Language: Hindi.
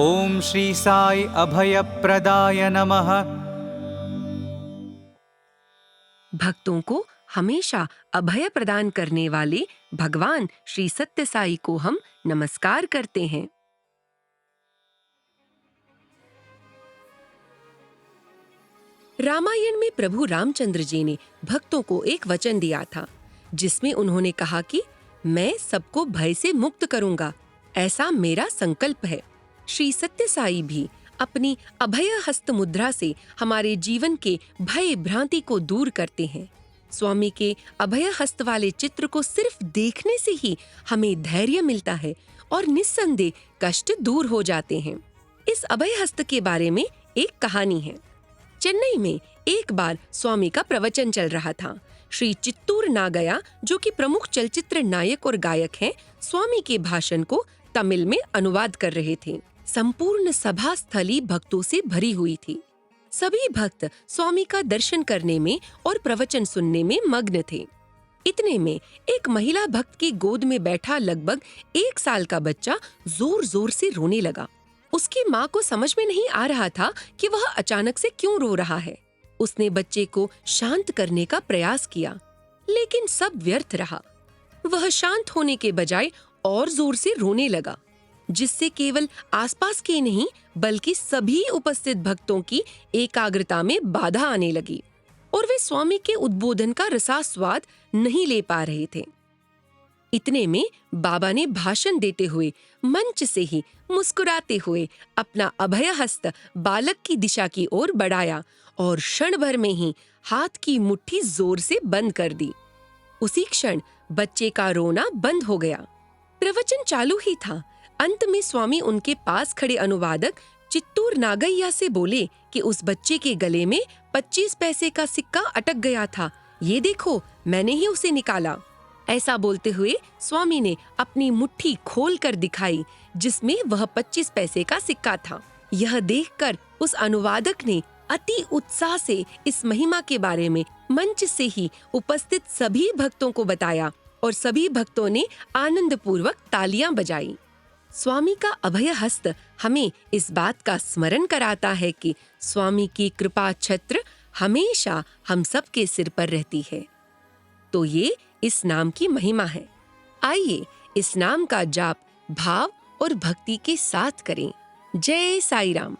ओम श्री साई अभयप्रदाय नमः। भक्तों को हमेशा अभय प्रदान करने वाले भगवान श्री सत्य साई को हम नमस्कार करते हैं। रामायण में प्रभु रामचंद्र जी ने भक्तों को एक वचन दिया था, जिसमें उन्होंने कहा कि मैं सबको भय से मुक्त करूंगा, ऐसा मेरा संकल्प है। श्री सत्य साई भी अपनी अभय हस्त मुद्रा से हमारे जीवन के भय भ्रांति को दूर करते हैं। स्वामी के अभय हस्त वाले चित्र को सिर्फ देखने से ही हमें धैर्य मिलता है और निस्संदेह कष्ट दूर हो जाते हैं। इस अभय हस्त के बारे में एक कहानी है। चेन्नई में एक बार स्वामी का प्रवचन चल रहा था। श्री चित्तूर नागया, जो कि प्रमुख चलचित्र नायक और गायक हैं, स्वामी के भाषण को तमिल में अनुवाद कर रहे थे। संपूर्ण सभा स्थली भक्तों से भरी हुई थी। सभी भक्त स्वामी का दर्शन करने में और प्रवचन सुनने में मग्न थे। इतने में एक महिला भक्त की गोद में बैठा लगभग 1 साल का बच्चा जोर जोर से रोने लगा। उसकी माँ को समझ में नहीं आ रहा था कि वह अचानक से क्यों रो रहा है। उसने बच्चे को शांत करने का प्रयास किया, लेकिन सब व्यर्थ रहा। वह शांत होने के बजाय और जोर से रोने लगा, जिससे केवल आसपास के नहीं बल्कि सभी उपस्थित भक्तों की एकाग्रता में बाधा आने लगी और वे स्वामी के उद्बोधन का रसास्वाद नहीं ले पा रहे थे। इतने में बाबा ने भाषण देते हुए मंच से ही मुस्कुराते हुए अपना अभय हस्त बालक की दिशा की ओर बढ़ाया और क्षण भर में ही हाथ की मुट्ठी जोर से बंद कर दी। उसी क्षण बच्चे का रोना बंद हो गया। प्रवचन चालू ही था। अंत में स्वामी उनके पास खड़े अनुवादक चित्तूर नागैया से बोले कि उस बच्चे के गले में 25 पैसे का सिक्का अटक गया था। ये देखो, मैंने ही उसे निकाला। ऐसा बोलते हुए स्वामी ने अपनी मुट्ठी खोल कर दिखाई, जिसमें वह 25 पैसे का सिक्का था। यह देखकर उस अनुवादक ने अति उत्साह से इस महिमा के बारे में मंच से ही उपस्थित सभी भक्तों को बताया और सभी भक्तों ने आनंद पूर्वक तालियां बजाई। स्वामी का अभय हस्त हमें इस बात का स्मरण कराता है कि स्वामी की कृपा छत्र हमेशा हम सब के सिर पर रहती है। तो ये इस नाम की महिमा है। आइए इस नाम का जाप भाव और भक्ति के साथ करें। जय साई राम।